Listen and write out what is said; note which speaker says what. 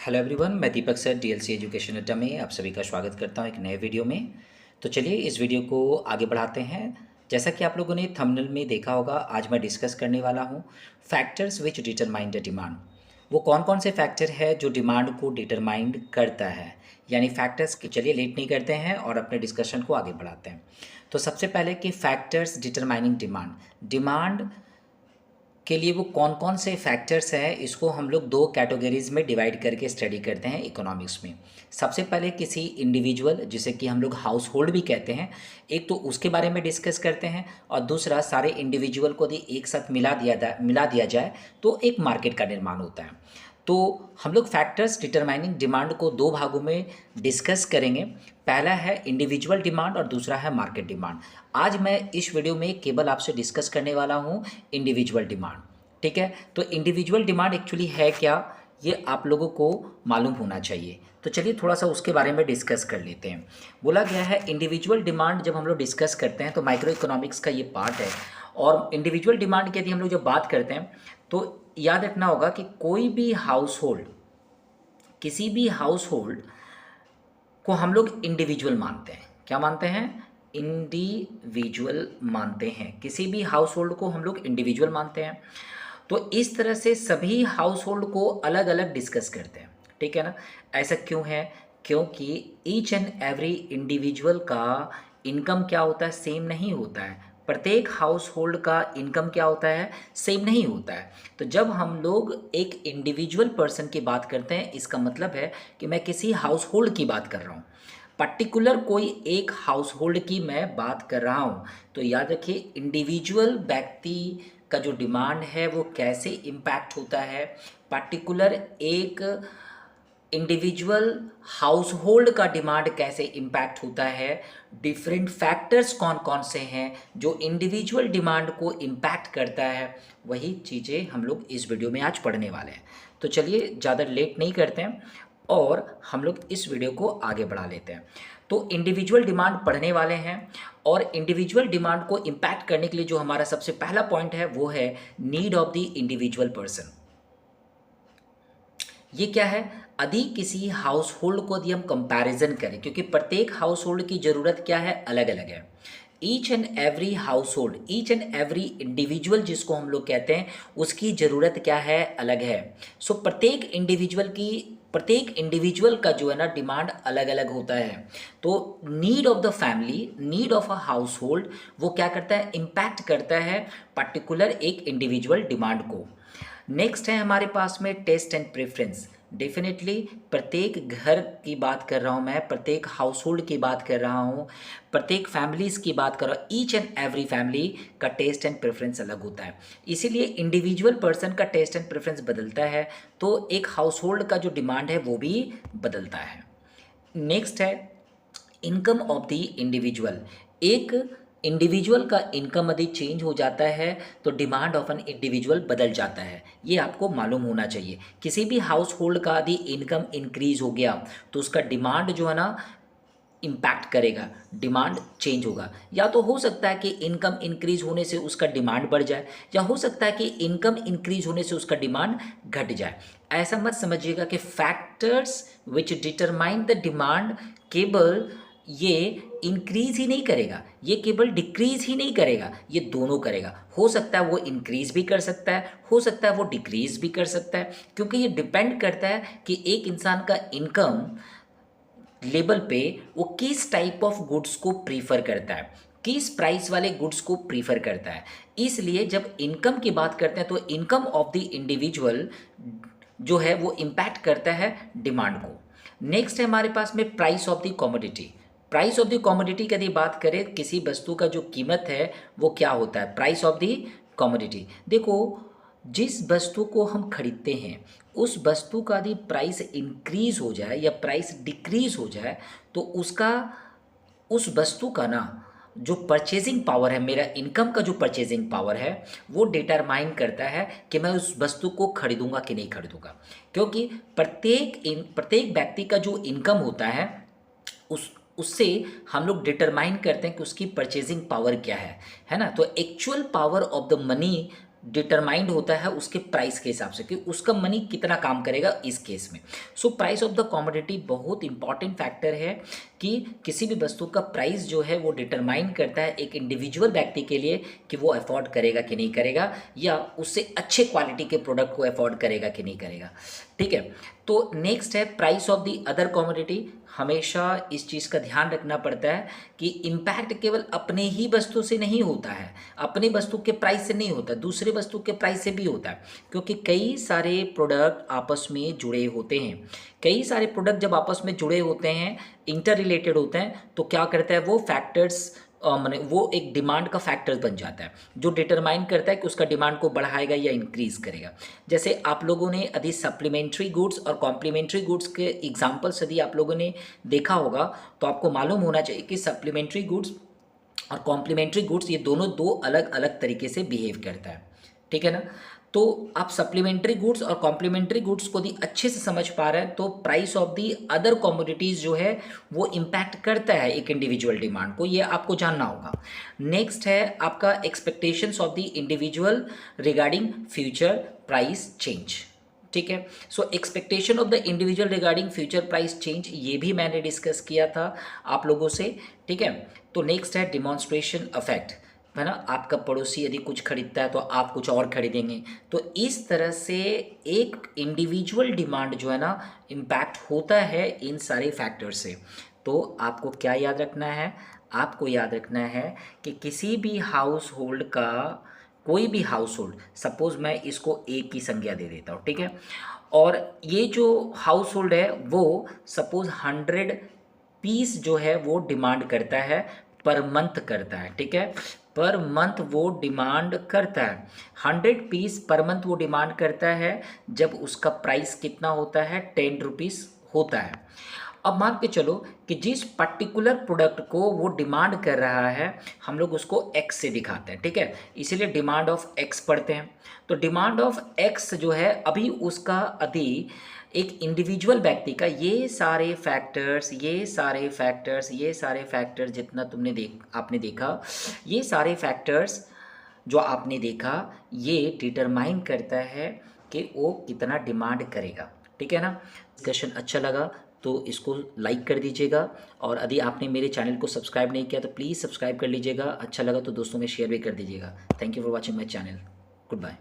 Speaker 1: Hello everyone, मैं दीपक sir DLC education अड्डा में आप सभी का स्वागत करता हूं एक नए वीडियो में। तो चलिए इस वीडियो को आगे बढ़ाते हैं। जैसा कि आप लोगों ने थंबनेल में देखा होगा, आज मैं डिस्कस करने वाला हूं factors which determine the demand. वो कौन कौन से फैक्टर है जो डिमांड को डिटरमाइन करता है, यानी फैक्टर्स के। चलिए लेट नहीं करते हैं और अपने डिस्कशन को आगे बढ़ाते हैं। तो सबसे पहले कि फैक्टर्स डिटरमाइनिंग डिमांड। डिमांड के लिए वो कौन कौन से फैक्टर्स हैं, इसको हम लोग दो कैटेगरीज में डिवाइड करके स्टडी करते हैं इकोनॉमिक्स में। सबसे पहले किसी इंडिविजुअल, जिसे कि हम लोग हाउस होल्ड भी कहते हैं, एक तो उसके बारे में डिस्कस करते हैं, और दूसरा सारे इंडिविजुअल को यदि एक साथ मिला दिया जाए तो एक मार्केट का निर्माण होता है। तो हम लोग फैक्टर्स डिटरमाइनिंग डिमांड को दो भागों में डिस्कस करेंगे। पहला है इंडिविजुअल डिमांड और दूसरा है मार्केट डिमांड। आज मैं इस वीडियो में केवल आपसे डिस्कस करने वाला हूँ इंडिविजुअल डिमांड। ठीक है, तो इंडिविजुअल डिमांड एक्चुअली है क्या, ये आप लोगों को मालूम होना चाहिए। तो चलिए थोड़ा सा उसके बारे में डिस्कस कर लेते हैं। बोला गया है इंडिविजुअल डिमांड जब हम लोग डिस्कस करते हैं तो माइक्रो इकोनॉमिक्स का ये पार्ट है। और इंडिविजुअल डिमांड की यदि हम लोग जब बात करते हैं तो याद रखना होगा कि कोई भी हाउस होल्ड, किसी भी हाउस होल्ड को हम लोग इंडिविजुअल मानते हैं। क्या मानते हैं? इंडिविजुअल मानते हैं। किसी भी हाउस होल्ड को हम लोग इंडिविजुअल मानते हैं। तो इस तरह से सभी हाउस होल्ड को अलग अलग डिस्कस करते हैं। ठीक है ना? ऐसा क्यों है? क्योंकि ईच एंड एवरी इंडिविजुअल का इनकम क्या होता है? सेम नहीं होता है। प्रत्येक हाउस होल्ड का इनकम क्या होता है? सेम नहीं होता है। तो जब हम लोग एक इंडिविजुअल पर्सन की बात करते हैं, इसका मतलब है कि मैं किसी हाउस होल्ड की बात कर रहा हूँ, पर्टिकुलर कोई एक हाउस होल्ड की मैं बात कर रहा हूँ। तो याद रखिए इंडिविजुअल व्यक्ति का जो डिमांड है वो कैसे इम्पैक्ट होता है, पर्टिकुलर एक इंडिविजुअल हाउस होल्ड का डिमांड कैसे इम्पैक्ट होता है, डिफरेंट फैक्टर्स कौन कौन से हैं जो इंडिविजुअल डिमांड को इम्पैक्ट करता है, वही चीज़ें हम लोग इस वीडियो में आज पढ़ने वाले हैं। तो चलिए ज़्यादा लेट नहीं करते हैं और हम लोग इस वीडियो को आगे बढ़ा लेते हैं। तो इंडिविजुअल डिमांड पढ़ने वाले हैं, और इंडिविजुअल डिमांड को इम्पैक्ट करने के लिए जो हमारा सबसे पहला पॉइंट है वो है need of the individual person. ये क्या है? यदि किसी हाउस होल्ड को यदि हम कंपैरिजन करें, क्योंकि प्रत्येक हाउस होल्ड की ज़रूरत क्या है? अलग अलग है। Each and every house hold, each and every individual जिसको हम लोग कहते हैं, उसकी ज़रूरत क्या है? अलग है। सो प्रत्येक इंडिविजुअल का जो है ना डिमांड अलग अलग होता है। तो need of the family, need of a house hold, वो क्या करता है? इम्पैक्ट करता है पर्टिकुलर एक इंडिविजुअल डिमांड को। नेक्स्ट है हमारे पास में टेस्ट एंड प्रेफरेंस। डेफिनेटली प्रत्येक घर की बात कर रहा हूँ मैं, प्रत्येक हाउस होल्ड की बात कर रहा हूँ, प्रत्येक फैमिलीज़ की बात कर रहा हूँ। ईच एंड एवरी फैमिली का टेस्ट एंड प्रेफरेंस अलग होता है, इसीलिए इंडिविजुअल पर्सन का टेस्ट एंड प्रेफरेंस बदलता है, तो एक हाउस होल्ड का जो डिमांड है वो भी बदलता है। नेक्स्ट है इनकम ऑफ द इंडिविजुअल। एक इंडिविजुअल का इनकम यदि चेंज हो जाता है तो डिमांड ऑफ एन इंडिविजुअल बदल जाता है, ये आपको मालूम होना चाहिए। किसी भी हाउस होल्ड का यदि इनकम इंक्रीज हो गया तो उसका डिमांड जो है ना इम्पैक्ट करेगा, डिमांड चेंज होगा। या तो हो सकता है कि इनकम इंक्रीज होने से उसका डिमांड बढ़ जाए, या हो सकता है कि इनकम इंक्रीज होने से उसका डिमांड घट जाए। ऐसा मत समझिएगा कि factors which determine the demand केवल ये इंक्रीज ही नहीं करेगा, ये केवल डिक्रीज ही नहीं करेगा, ये दोनों करेगा। हो सकता है वो इंक्रीज भी कर सकता है, हो सकता है वो डिक्रीज भी कर सकता है, क्योंकि ये डिपेंड करता है कि एक इंसान का इनकम लेवल पे वो किस टाइप ऑफ गुड्स को प्रीफर करता है, किस प्राइस वाले गुड्स को प्रीफर करता है। इसलिए जब इनकम की बात करते हैं तो इनकम ऑफ द इंडिविजुअल जो है वो इम्पैक्ट करता है डिमांड को। नेक्स्ट है हमारे पास में price of the commodity. Price of the commodity की यदि बात करें, किसी वस्तु का जो कीमत है वो क्या होता है? Price of the commodity. देखो, जिस वस्तु को हम खरीदते हैं उस वस्तु का यदि प्राइस इंक्रीज हो जाए या प्राइस डिक्रीज हो जाए तो उसका, उस वस्तु का ना जो परचेजिंग पावर है, मेरा इनकम का जो परचेजिंग पावर है वो डिटरमाइन करता है कि मैं उस वस्तु को खरीदूंगा कि नहीं खरीदूंगा। क्योंकि प्रत्येक व्यक्ति का जो इनकम होता है उससे हम लोग डिटरमाइन करते हैं कि उसकी परचेजिंग पावर क्या है ना? तो actual power of the money determined होता है उसके प्राइस के हिसाब से कि उसका मनी कितना काम करेगा इस केस में। So price of the commodity बहुत इंपॉर्टेंट फैक्टर है कि किसी भी वस्तु का प्राइस जो है वो डिटरमाइन करता है एक इंडिविजुअल व्यक्ति के लिए कि वो अफोर्ड करेगा कि नहीं करेगा, या उससे अच्छे क्वालिटी के प्रोडक्ट को अफोर्ड करेगा कि नहीं करेगा। ठीक है, तो नेक्स्ट है price of the other commodity. हमेशा इस चीज़ का ध्यान रखना पड़ता है कि इम्पैक्ट केवल अपने ही वस्तु से नहीं होता है, अपने वस्तु के प्राइस से नहीं होता, दूसरे वस्तु के प्राइस से भी होता है, क्योंकि कई सारे प्रोडक्ट आपस में जुड़े होते हैं। कई सारे प्रोडक्ट जब आपस में जुड़े होते हैं, इंटर रिलेटेड होते हैं, तो क्या करता है वो फैक्टर्स माने वो एक डिमांड का फैक्टर बन जाता है जो डिटरमाइन करता है कि उसका डिमांड को बढ़ाएगा या इंक्रीज करेगा। जैसे आप लोगों ने यदि सप्लीमेंट्री गुड्स और कॉम्प्लीमेंट्री गुड्स के एग्जांपल्स यदि आप लोगों ने देखा होगा तो आपको मालूम होना चाहिए कि सप्लीमेंट्री गुड्स और कॉम्प्लीमेंट्री गुड्स ये दोनों दो अलग अलग तरीके से बिहेव करता है। ठीक है ना, तो आप सप्लीमेंट्री गुड्स और कॉम्प्लीमेंट्री गुड्स को यदि अच्छे से समझ पा रहे हैं तो price of the other commodities जो है वो इम्पैक्ट करता है एक इंडिविजुअल डिमांड को, ये आपको जानना होगा। नेक्स्ट है आपका expectations of the individual regarding future price change. ठीक है, so expectation of the individual regarding future price change ये भी मैंने डिस्कस किया था आप लोगों से। ठीक है, तो नेक्स्ट है डिमॉन्स्ट्रेशन इफेक्ट, है ना, आपका पड़ोसी यदि कुछ खरीदता है तो आप कुछ और खरीदेंगे, तो इस तरह से एक इंडिविजुअल डिमांड जो है ना इम्पैक्ट होता है इन सारे फैक्टर से। तो आपको क्या याद रखना है, आपको याद रखना है कि किसी भी हाउस होल्ड का, कोई भी हाउस होल्ड, सपोज मैं इसको ए की संज्ञा दे देता हूँ, ठीक है, और ये जो हाउस होल्ड है वो सपोज 100 पीस जो है वो डिमांड करता है, पर मंथ करता है। ठीक है, पर मंथ वो डिमांड करता है 100 पीस पर मंथ वो डिमांड करता है, जब उसका प्राइस कितना होता है 10 रुपीज़ होता है। अब मान के चलो कि जिस पर्टिकुलर प्रोडक्ट को वो डिमांड कर रहा है हम लोग उसको एक्स से दिखाते हैं। ठीक है, इसीलिए डिमांड ऑफ एक्स पढ़ते हैं। तो डिमांड ऑफ एक्स जो है अभी उसका अभी एक इंडिविजुअल व्यक्ति का ये सारे फैक्टर्स, ये सारे फैक्टर्स जितना आपने देखा, ये सारे फैक्टर्स जो आपने देखा ये डिटरमाइन करता है कि वो कितना डिमांड करेगा। ठीक है ना, डिस्कशन अच्छा लगा तो इसको लाइक कर दीजिएगा, और यदि आपने मेरे चैनल को सब्सक्राइब नहीं किया तो प्लीज़ सब्सक्राइब कर लीजिएगा। अच्छा लगा तो दोस्तों में शेयर भी कर दीजिएगा। Thank you for watching my channel. Good bye.